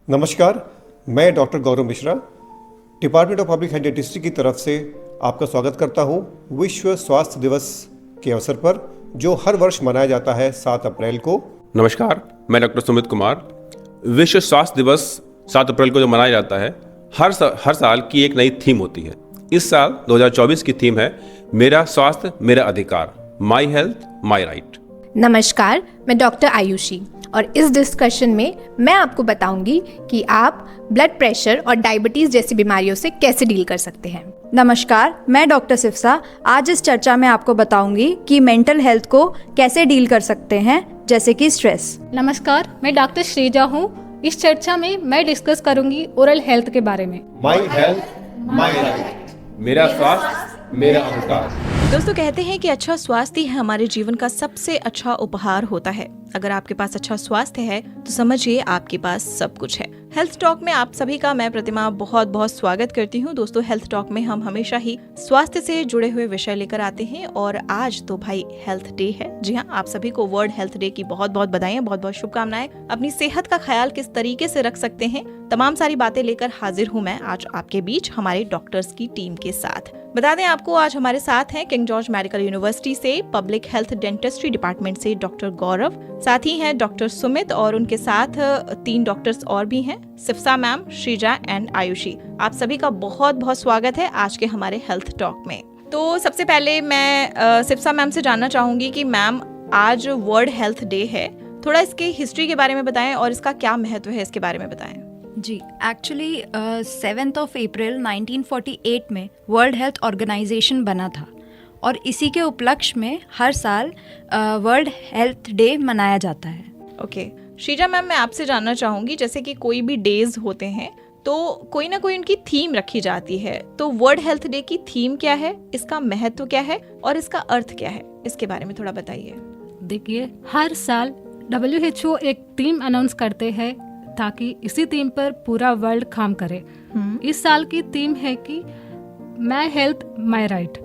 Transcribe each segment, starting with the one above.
नमस्कार, मैं doctor Gaurav Mishra department of public health dentistry की तरफ से आपका स्वागत करता हूं विश्व स्वास्थ्य दिवस के अवसर पर, जो हर वर्ष मनाया जाता है 7 अप्रैल को। नमस्कार, मैं डॉक्टर सुमित कुमार। विश्व स्वास्थ्य दिवस 7 अप्रैल को जो मनाया जाता है, हर साल की एक नई थीम होती है। इस साल 2024 की थीम है मेरा स्वास्थ्य मेरा अधिकार, माई हेल्थ माई राइट। नमस्कार, मैं डॉक्टर आयुषी और इस डिस्कशन में मैं आपको बताऊंगी कि आप ब्लड प्रेशर और डायबिटीज़ जैसी बीमारियों से कैसे डील कर सकते हैं। नमस्कार, मैं डॉक्टर सिफ्सा। आज इस चर्चा में आपको बताऊंगी कि मेंटल हेल्थ को कैसे डील कर सकते हैं, जैसे कि स्ट्रेस। नमस्कार, मैं डॉक्टर श्रीजा हूँ। इस चर्चा में मैं डिस्कस करूंगी ओरल हेल्थ के बारे में। माई हेल्थ माई राइट, मेरा स्वास्थ्य मेरा अधिकार। दोस्तों, कहते हैं कि अच्छा स्वास्थ्य ही हमारे जीवन का सबसे अच्छा उपहार होता है। अगर आपके पास अच्छा स्वास्थ्य है तो समझिए आपके पास सब कुछ है। हेल्थ टॉक में आप सभी का मैं प्रतिमा बहुत बहुत स्वागत करती हूँ। दोस्तों, हेल्थ टॉक में हम हमेशा ही स्वास्थ्य से जुड़े हुए विषय लेकर आते हैं और आज तो भाई हेल्थ डे है। जी हाँ, आप सभी को वर्ल्ड हेल्थ डे की बहुत बहुत बधाइयाँ, बहुत बहुत शुभकामनाएं। अपनी सेहत का ख्याल किस तरीके से रख सकते हैं, तमाम सारी बातें लेकर हाजिर हूँ मैं आज आपके बीच हमारे डॉक्टर्स की टीम के साथ। बता दें आपको, आज हमारे साथ हैं किंग जॉर्ज मेडिकल यूनिवर्सिटी से पब्लिक हेल्थ डेंटिस्ट्री डिपार्टमेंट से डॉक्टर गौरव, साथ ही हैं डॉक्टर सुमित और उनके साथ 3 डॉक्टर्स और भी हैं, सिफ्सा मैम, श्रीजा एंड आयुषी। आप सभी का बहुत बहुत स्वागत है आज के हमारे हेल्थ टॉक में। तो सबसे पहले मैं सिफ्सा मैम से जानना चाहूंगी कि मैम, आज वर्ल्ड हेल्थ डे है, थोड़ा इसकी हिस्ट्री के बारे में बताएं और इसका क्या महत्व है, इसके बारे में बताएं। जी, एक्चुअली 7 अप्रैल 1948 में वर्ल्ड हेल्थ ऑर्गेनाइजेशन बना था और इसी के उपलक्ष्य में हर साल वर्ल्ड हेल्थ डे मनाया जाता है। ओके, श्रीजा मैम, मैं आपसे जानना चाहूंगी, जैसे कि कोई भी डेज होते हैं तो कोई ना कोई उनकी थीम रखी जाती है, तो वर्ल्ड हेल्थ डे की थीम क्या है, इसका महत्व क्या है और इसका अर्थ क्या है, इसके बारे में थोड़ा बताइए। देखिए, हर साल WHO एक थीम अनाउंस करते हैं ताकि इसी थीम पर पूरा वर्ल्ड काम करे। इस साल की थीम है कि माई हेल्थ माई राइट,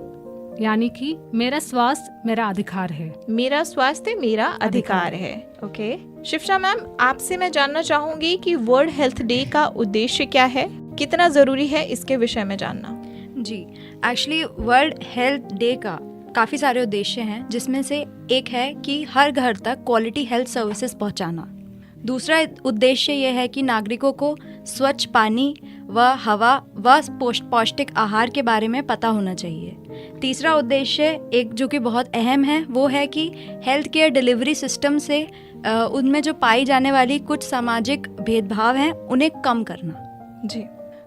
यानी कि मेरा स्वास्थ्य मेरा अधिकार है। मेरा स्वास्थ्य मेरा अधिकार है। ओके, शिफ्शा मैम, आपसे मैं जानना चाहूंगी कि वर्ल्ड हेल्थ डे का उद्देश्य क्या है, कितना जरूरी है इसके विषय में जानना। जी, एक्चुअली वर्ल्ड हेल्थ डे का काफ़ी सारे उद्देश्य हैं, जिसमें से एक है कि हर घर तक क्वालिटी हेल्थ सर्विसेज पहुंचाना। दूसरा उद्देश्य यह है कि नागरिकों को स्वच्छ पानी व हवा व पौष्टिक आहार के बारे में पता होना चाहिए। तीसरा उद्देश्य, एक जो कि बहुत अहम है, वो है कि हेल्थ केयर डिलीवरी सिस्टम से उनमें जो पाई जाने वाली कुछ सामाजिक भेदभाव हैं उन्हें कम करना। जी,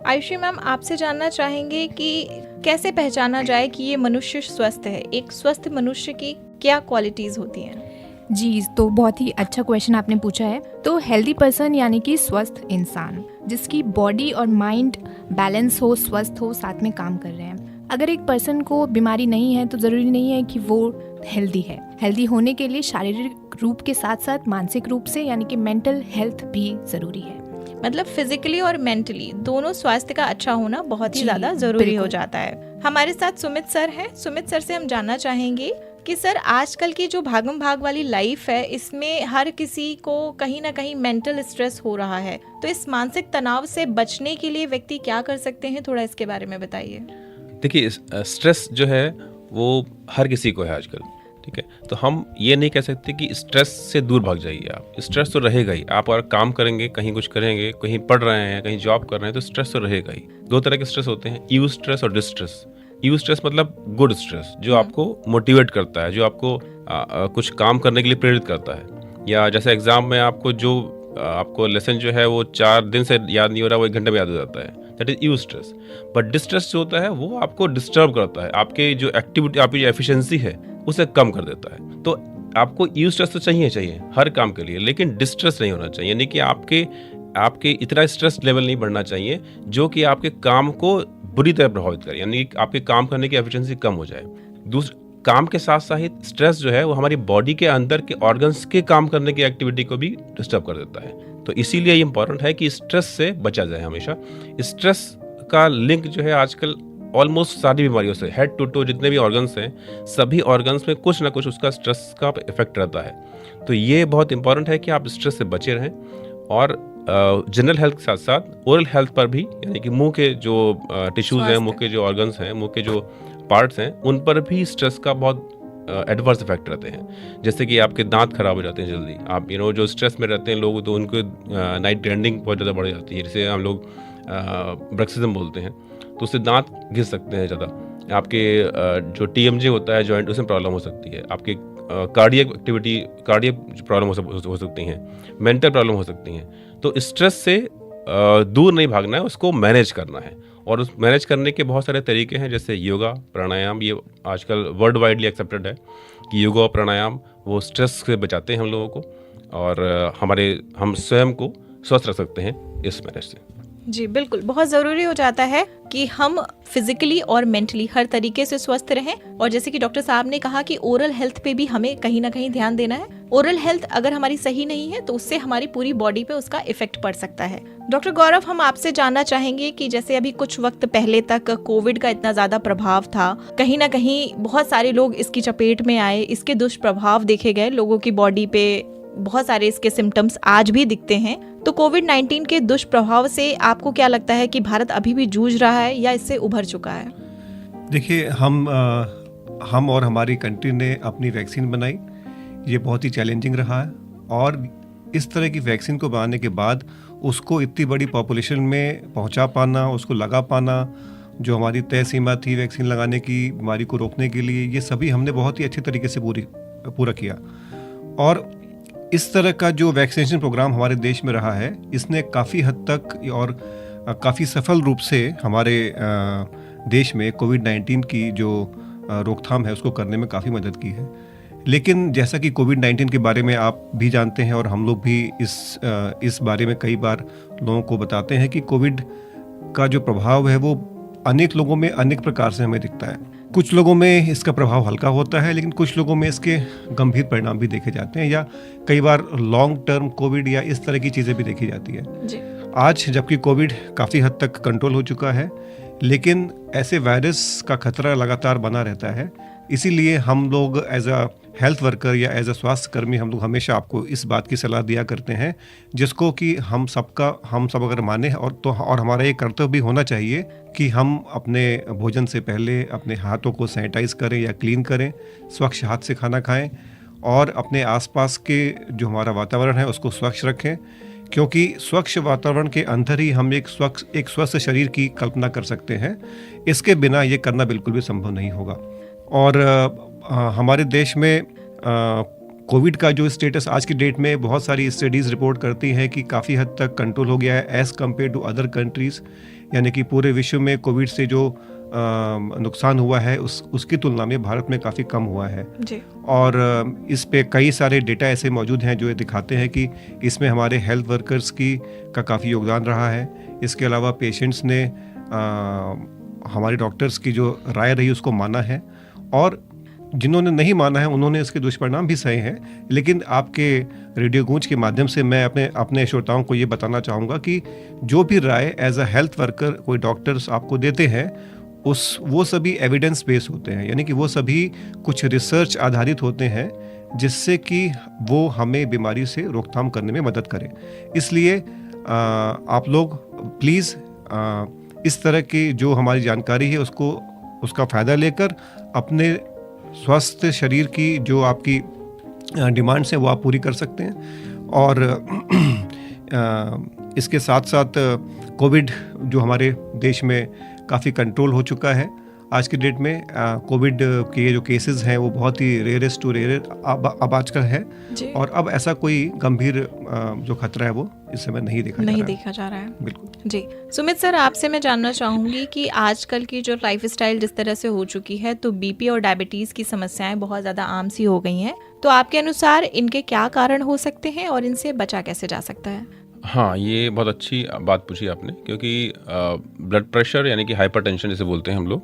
आयुषी मैम, आपसे जानना चाहेंगे कि कैसे पहचाना जाए कि ये मनुष्य स्वस्थ है। एक स्वस्थ मनुष्य की क्या क्वालिटीज होती हैं? जी, तो बहुत ही अच्छा क्वेश्चन आपने पूछा है। तो हेल्दी पर्सन यानी कि स्वस्थ इंसान, जिसकी बॉडी और माइंड बैलेंस हो, स्वस्थ हो, साथ में काम कर रहे हैं। अगर एक पर्सन को बीमारी नहीं है तो ज़रूरी नहीं है कि वो हेल्दी है। हेल्दी होने के लिए शारीरिक रूप के साथ साथ मानसिक रूप से यानी कि मेंटल हेल्थ भी ज़रूरी है। मतलब फिजिकली और मेंटली दोनों स्वास्थ्य का अच्छा होना बहुत ही ज्यादा जरूरी हो जाता है। हमारे साथ सुमित सर हैं। सुमित सर से हम जानना चाहेंगे कि सर, आजकल की जो भागम भाग वाली लाइफ है, इसमें हर किसी को कहीं ना कहीं मेंटल स्ट्रेस हो रहा है, तो इस मानसिक तनाव से बचने के लिए व्यक्ति क्या कर सकते हैं, थोड़ा इसके बारे में बताइए। देखिए, स्ट्रेस जो है वो हर किसी को है आजकल, ठीक है। तो हम ये नहीं कह सकते कि स्ट्रेस से दूर भाग जाइए। आप स्ट्रेस तो रहेगा ही। आप अगर काम करेंगे, कहीं कुछ करेंगे, कहीं पढ़ रहे हैं, कहीं जॉब कर रहे हैं, तो स्ट्रेस तो रहेगा ही। 2 तरह के स्ट्रेस होते हैं, यू स्ट्रेस और डिस्ट्रेस। यू स्ट्रेस मतलब गुड स्ट्रेस, जो आपको मोटिवेट करता है, जो आपको कुछ काम करने के लिए प्रेरित करता है। या जैसे एग्जाम में आपको लेसन जो है वो 4 दिन से याद नहीं हो रहा, वो 1 घंटे में याद हो जाता है, that is you stress. But distress जो होता है वो आपको डिस्टर्ब करता है, आपके जो एक्टिविटी, आपकी जो एफिशिएंसी है उसे कम कर देता है। तो आपको यू स्ट्रेस तो चाहिए हर काम के लिए, लेकिन डिस्ट्रेस नहीं होना चाहिए। यानी कि आपके इतना स्ट्रेस लेवल नहीं बढ़ना चाहिए जो कि आपके काम को बुरी तरह प्रभावित करे, यानी कि आपके काम करने की एफिशिएंसी कम हो जाए। काम के साथ साथ स्ट्रेस जो है वो हमारी बॉडी के अंदर के ऑर्गन्स के काम करने की एक्टिविटी को भी डिस्टर्ब कर देता है। तो इसीलिए ये इंपॉर्टेंट है कि स्ट्रेस से बचा जाए हमेशा। स्ट्रेस का लिंक जो है आजकल ऑलमोस्ट सारी बीमारियों से, हेड टू टो जितने भी ऑर्गन्स हैं, सभी ऑर्गन्स में कुछ ना कुछ उसका स्ट्रेस का इफेक्ट रहता है। तो ये बहुत इंपॉर्टेंट है कि आप स्ट्रेस से बचे रहें और जनरल हेल्थ के साथ साथ ओरल हेल्थ पर भी, यानी कि मुंह के जो टिश्यूज हैं, मुंह के जो ऑर्गन्स हैं, मुंह के जो पार्ट्स हैं, उन पर भी स्ट्रेस का बहुत एडवर्स इफेक्ट रहते हैं। जैसे कि आपके दांत खराब हो जाते हैं जल्दी, आप जो स्ट्रेस में रहते हैं लोग, तो उनको नाइट ग्राइंडिंग बहुत ज़्यादा बढ़ जाती है, जिसे हम लोग ब्रक्सिज्म बोलते हैं। तो उससे दांत घिस सकते हैं ज़्यादा। आपके जो TMJ होता है जॉइंट, उसमें प्रॉब्लम हो सकती है। आपके कार्डियक एक्टिविटी, कार्डियक प्रॉब्लम हो सकती हैं, मेंटल प्रॉब्लम हो सकती हैं। तो स्ट्रेस से दूर नहीं भागना है, उसको मैनेज करना है। और उस मैनेज करने के बहुत सारे तरीके हैं, जैसे योगा, प्राणायाम। ये आजकल वर्ल्ड वाइडली एक्सेप्टेड है कि योगा और प्राणायाम वो स्ट्रेस से बचाते हैं हम लोगों को, और हम स्वयं को स्वस्थ रख सकते हैं इस मैनेज से। जी बिल्कुल, बहुत ज़रूरी हो जाता है कि हम फिजिकली और मेंटली हर तरीके से स्वस्थ रहें। और जैसे कि डॉक्टर साहब ने कहा कि ओरल हेल्थ पे भी हमें कहीं ना कहीं ध्यान देना है। ओरल हेल्थ अगर हमारी सही नहीं है तो उससे हमारी पूरी बॉडी पे उसका इफेक्ट पड़ सकता है। डॉक्टर गौरव, हम आपसे जानना चाहेंगे कि जैसे अभी कुछ वक्त पहले तक कोविड का इतना ज़्यादा प्रभाव था, कहीं ना कहीं बहुत सारे लोग इसकी चपेट में आए, इसके दुष्प्रभाव देखे गए लोगों की बॉडी पे, बहुत सारे इसके सिम्टम्स आज भी दिखते हैं। तो कोविड-19 के दुष्प्रभाव से आपको क्या लगता है कि भारत अभी भी जूझ रहा है या इससे उभर चुका है? देखिए, हम और हमारी कंट्री ने अपनी वैक्सीन बनाई, ये बहुत ही चैलेंजिंग रहा है। और इस तरह की वैक्सीन को बनाने के बाद उसको इतनी बड़ी पॉपुलेशन में पहुंचा पाना, उसको लगा पाना, जो हमारी तय सीमा थी वैक्सीन लगाने की, बीमारी को रोकने के लिए, ये सभी हमने बहुत ही अच्छे तरीके से पूरा किया। और इस तरह का जो वैक्सीनेशन प्रोग्राम हमारे देश में रहा है, इसने काफ़ी हद तक और काफ़ी सफल रूप से हमारे देश में कोविड-19 की जो रोकथाम है उसको करने में काफ़ी मदद की है। लेकिन जैसा कि कोविड-19 के बारे में आप भी जानते हैं और हम लोग भी इस बारे में कई बार लोगों को बताते हैं कि कोविड का जो प्रभाव है वो अनेक लोगों में अनेक प्रकार से हमें दिखता है। कुछ लोगों में इसका प्रभाव हल्का होता है, लेकिन कुछ लोगों में इसके गंभीर परिणाम भी देखे जाते हैं, या कई बार लॉन्ग टर्म कोविड या इस तरह की चीज़ें भी देखी जाती है जी। आज जबकि कोविड काफ़ी हद तक कंट्रोल हो चुका है, लेकिन ऐसे वायरस का खतरा लगातार बना रहता है। इसीलिए हम लोग एज अ हेल्थ वर्कर या एज अ स्वास्थ्य कर्मी हम लोग हमेशा आपको इस बात की सलाह दिया करते हैं, जिसको कि हम सब अगर माने और हमारा ये कर्तव्य भी होना चाहिए कि हम अपने भोजन से पहले अपने हाथों को सैनिटाइज करें या क्लीन करें, स्वच्छ हाथ से खाना खाएं और अपने आसपास के जो हमारा वातावरण है उसको स्वच्छ रखें, क्योंकि स्वच्छ वातावरण के अंदर ही हम एक स्वस्थ शरीर की कल्पना कर सकते हैं। इसके बिना ये करना बिल्कुल भी संभव नहीं होगा। और हमारे देश में कोविड का जो स्टेटस आज की डेट में बहुत सारी स्टडीज़ रिपोर्ट करती हैं कि काफ़ी हद तक कंट्रोल हो गया है as compare to other countries, यानी कि पूरे विश्व में कोविड से जो नुकसान हुआ है उसकी तुलना में भारत में काफ़ी कम हुआ है जी। और इस पे कई सारे डेटा ऐसे मौजूद हैं जो ये दिखाते हैं कि इसमें हमारे हेल्थ वर्कर्स का काफ़ी योगदान रहा है। इसके अलावा पेशेंट्स ने हमारे डॉक्टर्स की जो राय रही उसको माना है, और जिन्होंने नहीं माना है उन्होंने इसके दुष्परिणाम भी सहे हैं। लेकिन आपके रेडियो गूंज के माध्यम से मैं अपने श्रोताओं को ये बताना चाहूँगा कि जो भी राय एज अ हेल्थ वर्कर कोई डॉक्टर्स आपको देते हैं वो सभी एविडेंस बेस होते हैं, यानी कि वो सभी कुछ रिसर्च आधारित होते हैं जिससे कि वो हमें बीमारी से रोकथाम करने में मदद करें। इसलिए आप लोग प्लीज़ इस तरह की जो हमारी जानकारी है उसका फ़ायदा लेकर अपने स्वस्थ शरीर की जो आपकी डिमांड्स हैं वो आप पूरी कर सकते हैं। और इसके साथ साथ कोविड जो हमारे देश में काफ़ी कंट्रोल हो चुका है आज की डेट में। कोविड के जो केसेस हैं वो बहुत ही रेयरेस्ट टू रेयर अब आजकल है, और अब ऐसा कोई गंभीर जो खतरा है वो इस समय नहीं देखा जा रहा है। बिल्कुल जी। सुमित सर, आपसे मैं जानना चाहूँगी कि आजकल की जो लाइफस्टाइल जिस तरह से हो चुकी है, तो बीपी और डायबिटीज़ की समस्याएं बहुत ज़्यादा आम सी हो गई हैं, तो आपके अनुसार इनके क्या कारण हो सकते हैं और इनसे बचा कैसे जा सकता है? हाँ, ये बहुत अच्छी बात पूछी आपने, क्योंकि ब्लड प्रेशर यानी कि हाइपरटेंशन जिसे बोलते हैं हम लोग,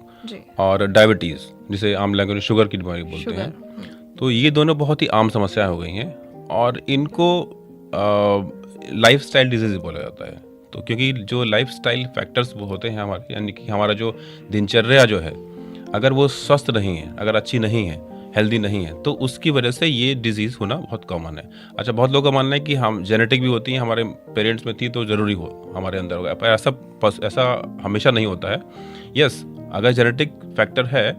और डायबिटीज़ जिसे आम लैंग्वेज में शुगर की बीमारी बोलते हैं, तो ये दोनों बहुत ही आम समस्याएं हो गई हैं, और इनको लाइफस्टाइल डिजीज़ बोला जाता है। तो क्योंकि जो लाइफस्टाइल फैक्टर्स वो होते हैं हमारे, यानी कि हमारा जो दिनचर्या जो है, अगर वो स्वस्थ नहीं है, अगर अच्छी नहीं है, हेल्दी नहीं है, तो उसकी वजह से ये डिजीज़ होना बहुत कॉमन है। अच्छा, बहुत लोगों का मानना है कि हम जेनेटिक भी होती है, हमारे पेरेंट्स में थी तो ज़रूरी हो हमारे अंदर होगा, पर ऐसा हमेशा नहीं होता है। यस, अगर जेनेटिक फैक्टर है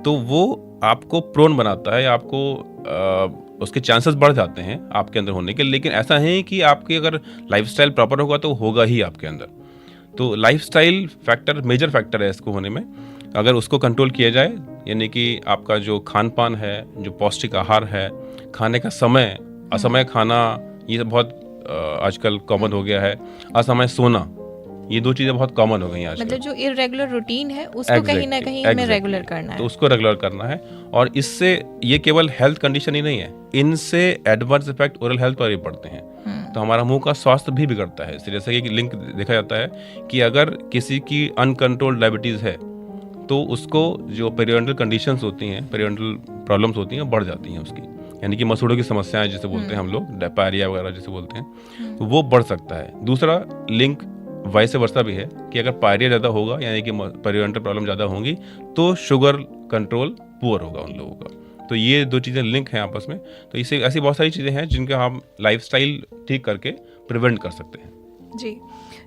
तो वो आपको प्रोन बनाता है, आपको उसके चांसेस बढ़ जाते हैं आपके अंदर होने के, लेकिन ऐसा है कि आपकी अगर लाइफस्टाइल प्रॉपर होगा तो होगा ही आपके अंदर। तो लाइफस्टाइल फैक्टर मेजर फैक्टर है इसको होने में। अगर उसको कंट्रोल किया जाए, यानी कि आपका जो खान पान है, जो पौष्टिक आहार है, खाने का समय, असमय खाना, ये बहुत आजकल कॉमन हो गया है। असमय सोना, ये 2 चीज़ें बहुत कॉमन हो गई हैं आजकल। मतलब जो इरेगुलर रूटीन है उसको कहीं ना कहीं हमें रेगुलर करना है। तो उसको रेगुलर करना है, और इससे ये केवल हेल्थ कंडीशन ही नहीं है, इनसे एडवर्स इफेक्ट ओरल हेल्थ पर भी पड़ते हैं। तो हमारा मुंह का स्वास्थ्य भी बिगड़ता है। इससे जैसे कि लिंक देखा जाता है कि अगर किसी की अनकंट्रोल्ड डायबिटीज़ है तो उसको जो पेरियोडल कंडीशंस होती हैं, पेरियोडल प्रॉब्लम्स होती हैं, बढ़ जाती हैं उसकी, यानी कि मसूड़ों की समस्याएं जिसे बोलते हैं हम लोग, डायरिया वगैरह जिसे बोलते हैं, तो वो बढ़ सकता है। दूसरा लिंक वाइस वर्सा भी है कि अगर पायरिया ज़्यादा होगा, यानी कि पेरियोडल प्रॉब्लम ज़्यादा होंगी, तो शुगर कंट्रोल पुअर होगा उन लोगों का। तो ये 2 चीज़ें लिंक हैं आपस में। तो इससे ऐसी बहुत सारी चीज़ें हैं जिनका हम लाइफस्टाइल ठीक करके प्रिवेंट कर सकते हैं। जी,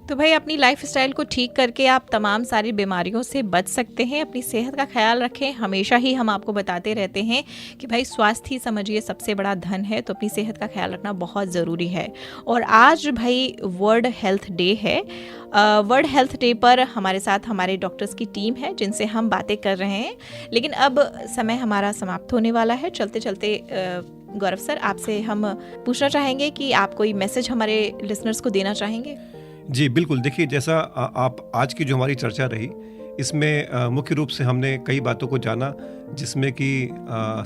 तो भाई अपनी लाइफस्टाइल को ठीक करके आप तमाम सारी बीमारियों से बच सकते हैं। अपनी सेहत का ख्याल रखें। हमेशा ही हम आपको बताते रहते हैं कि भाई स्वास्थ्य ही समझिए सबसे बड़ा धन है, तो अपनी सेहत का ख्याल रखना बहुत ज़रूरी है। और आज भाई वर्ल्ड हेल्थ डे है। वर्ल्ड हेल्थ डे पर हमारे साथ हमारे डॉक्टर्स की टीम है जिनसे हम बातें कर रहे हैं, लेकिन अब समय हमारा समाप्त होने वाला है। चलते चलते गौरव सर, आपसे हम पूछना चाहेंगे कि आप कोई मैसेज हमारे लिसनर्स को देना चाहेंगे? जी बिल्कुल, देखिए जैसा आप आज की जो हमारी चर्चा रही, इसमें मुख्य रूप से हमने कई बातों को जाना, जिसमें कि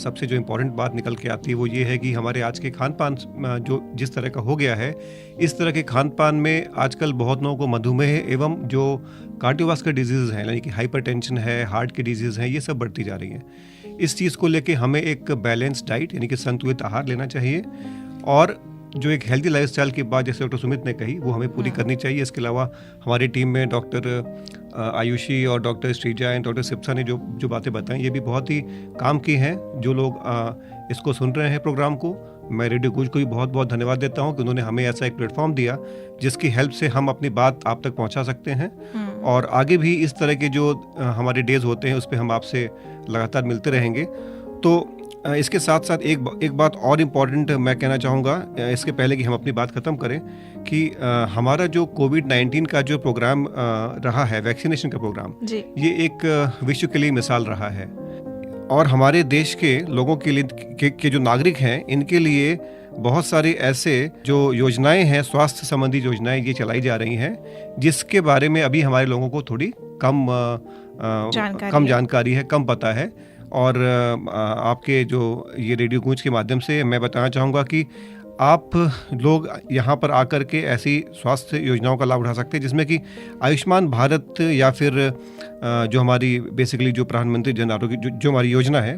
सबसे जो इम्पोर्टेंट बात निकल के आती है वो ये है कि हमारे आज के खान पान जो जिस तरह का हो गया है, इस तरह के खान पान में आजकल बहुत लोगों को मधुमेह एवं जो कार्डियोवास्कुलर डिजीज़ हैं, यानी कि हाइपरटेंशन है, हार्ट की डिजीज़ हैं, ये सब बढ़ती जा रही हैं। इस चीज़ को लेके हमें एक बैलेंस डाइट यानी कि संतुलित आहार लेना चाहिए, और जो एक हेल्दी लाइफस्टाइल की बात जैसे डॉक्टर सुमित ने कही वो हमें पूरी करनी चाहिए। इसके अलावा हमारी टीम में डॉक्टर आयुषी और डॉक्टर श्रीजा एंड डॉक्टर सिप्सा ने जो बातें बताई, ये भी बहुत ही काम की हैं। जो लोग इसको सुन रहे हैं प्रोग्राम को, मैं रेडियो गूंज को भी बहुत बहुत धन्यवाद देता हूं कि उन्होंने हमें ऐसा एक प्लेटफॉर्म दिया जिसकी हेल्प से हम अपनी बात आप तक पहुंचा सकते हैं। और आगे भी इस तरह के जो हमारे डेज होते हैं उस पर हम आपसे लगातार मिलते रहेंगे। तो इसके साथ साथ एक बात और इम्पॉर्टेंट मैं कहना चाहूँगा, इसके पहले कि हम अपनी बात ख़त्म करें, कि हमारा जो कोविड-19 का जो प्रोग्राम रहा है, वैक्सीनेशन का प्रोग्राम, ये एक विश्व के लिए मिसाल रहा है। और हमारे देश के लोगों के लिए के जो नागरिक हैं, इनके लिए बहुत सारी ऐसे जो योजनाएं हैं, स्वास्थ्य संबंधी योजनाएं ये चलाई जा रही हैं, जिसके बारे में अभी हमारे लोगों को थोड़ी कम जानकारी है, कम पता है। और आपके जो ये रेडियो गूंज के माध्यम से मैं बताना चाहूँगा कि आप लोग यहाँ पर आकर के ऐसी स्वास्थ्य योजनाओं का लाभ उठा सकते हैं, जिसमें कि आयुष्मान भारत या फिर जो हमारी बेसिकली जो प्रधानमंत्री जन आरोग्य जो हमारी योजना है,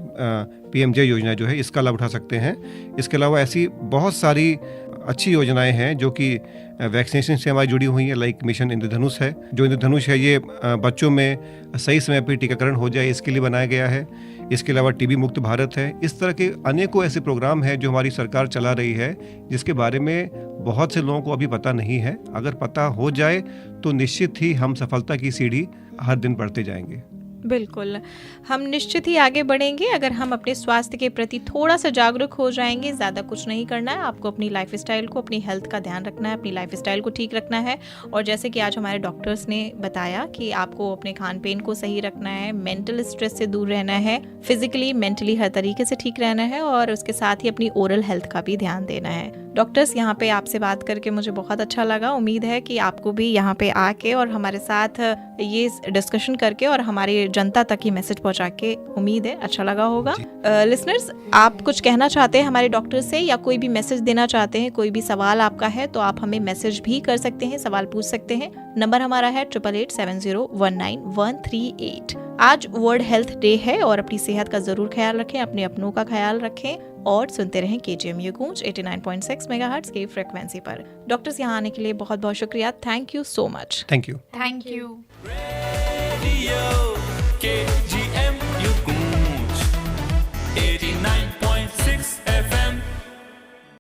PMJ योजना जो है, इसका लाभ उठा सकते हैं। इसके अलावा ऐसी बहुत सारी अच्छी योजनाएं हैं जो कि वैक्सीनेशन से हमारी जुड़ी हुई हैं, लाइक मिशन इंद्रधनुष है। जो इंद्रधनुष है ये बच्चों में सही समय पर टीकाकरण हो जाए, इसके लिए बनाया गया है। इसके अलावा TB मुक्त भारत है। इस तरह के अनेकों ऐसे प्रोग्राम हैं जो हमारी सरकार चला रही है, जिसके बारे में बहुत से लोगों को अभी पता नहीं है। अगर पता हो जाए तो निश्चित ही हम सफलता की सीढ़ी हर दिन बढ़ते जाएंगे। बिल्कुल, हम निश्चित ही आगे बढ़ेंगे अगर हम अपने स्वास्थ्य के प्रति थोड़ा सा जागरूक हो जाएंगे। ज़्यादा कुछ नहीं करना है, आपको अपनी लाइफस्टाइल को, अपनी हेल्थ का ध्यान रखना है, अपनी लाइफस्टाइल को ठीक रखना है। और जैसे कि आज हमारे डॉक्टर्स ने बताया कि आपको अपने खान पान को सही रखना है, मेंटल स्ट्रेस से दूर रहना है, फिजिकली मेंटली हर तरीके से ठीक रहना है, और उसके साथ ही अपनी ओरल हेल्थ का भी ध्यान देना है। डॉक्टर्स, यहाँ पे आपसे बात करके मुझे बहुत अच्छा लगा। उम्मीद है कि आपको भी यहाँ पे आके और हमारे साथ ये डिस्कशन करके और हमारी जनता तक ही मैसेज पहुँचा के, उम्मीद है अच्छा लगा होगा। लिसनर्स, आप कुछ कहना चाहते हैं हमारे डॉक्टर से, या कोई भी मैसेज देना चाहते हैं, कोई भी सवाल आपका है, तो आप हमें मैसेज भी कर सकते हैं, सवाल पूछ सकते हैं। नंबर हमारा है 8887019138। आज वर्ल्ड हेल्थ डे है, और अपनी सेहत का जरूर ख्याल रखें, अपने अपनों का ख्याल रखें, और सुनते रहें KGMU गूंज 89.6 मेगाहर्ट्ज की फ्रीक्वेंसी पर। डॉक्टर्स, यहाँ आने के लिए बहुत बहुत शुक्रिया। Thank you so much. Thank you. Thank you. Radio KGMU.